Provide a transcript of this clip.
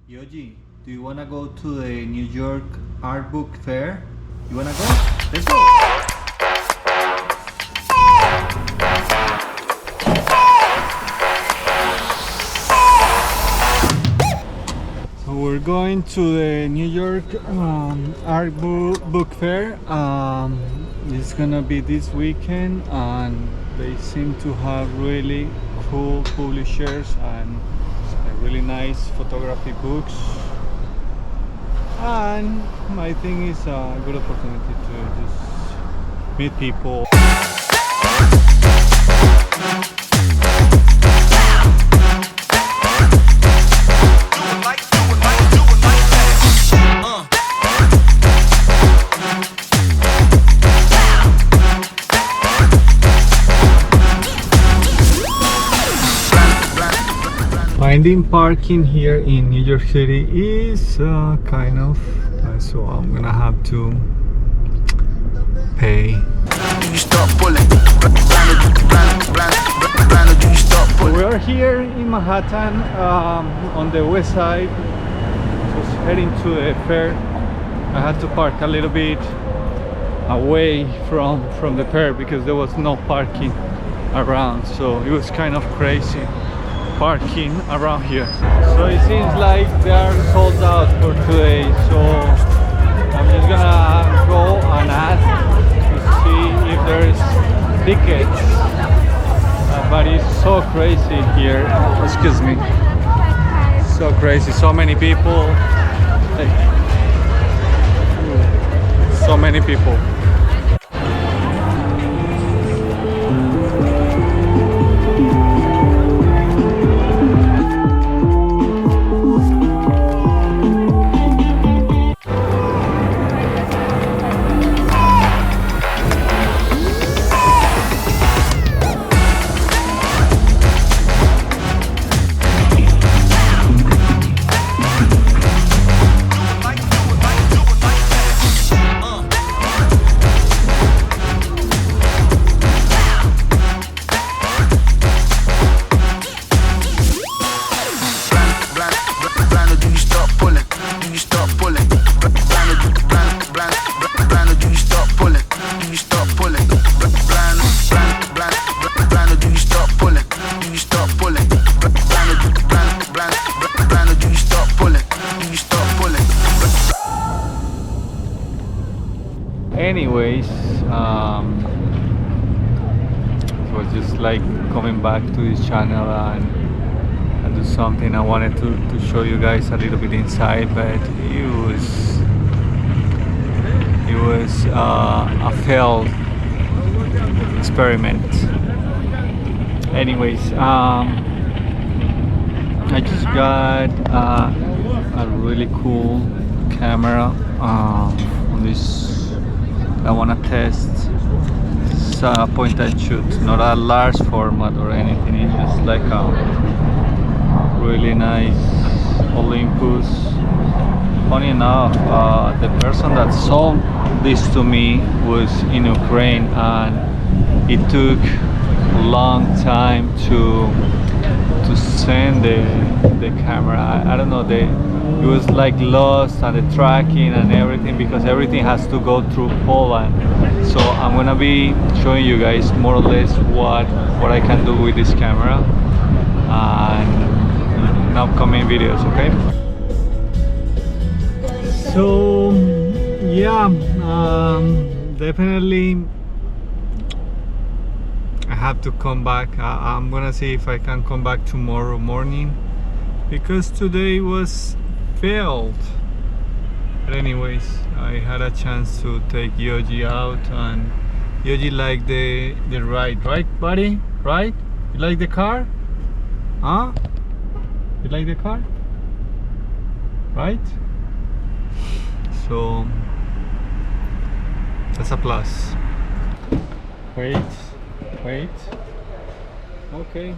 Yoji, do you wanna go to the New York Art Book Fair? You wanna go? Let's go! So we're going to the New York Art Book Fair. It's gonna be this weekend, and they seem to have really cool publishers and really nice photography books, and I think it's a good opportunity to just meet people. Finding parking here in New York City is kind of so I'm gonna have to pay. So we are here in Manhattan on the west side, just heading to the fair. I had to park a little bit away from the fair because there was no parking around, so it was kind of crazy parking around here. So it seems like they are sold out for today, so I'm just gonna go and ask to see if there is tickets, but it's so crazy here. Excuse me, so crazy, so many people, so many people. Anyways, it was just like coming back to this channel and do something. I wanted to show you guys a little bit inside, but it was a failed experiment. Anyways, I just got a really cool camera on this. I want to test. It's a point and shoot, not a large format or anything. It's just like a really nice Olympus. Funny enough, the person that sold this to me was in Ukraine, and it took a long time to send the camera. I don't know, it was like lost, and the tracking and everything, because everything has to go through Poland. So I'm gonna be showing you guys more or less what I can do with this camera and in upcoming videos, okay? So yeah, definitely I have to come back. I'm gonna see if I can come back tomorrow morning, because today was failed. But anyways, I had a chance to take Yoji out, and Yoji liked the ride, right buddy? Right? You like the car? Huh? You like the car? Right? So that's a plus. Wait. Okay.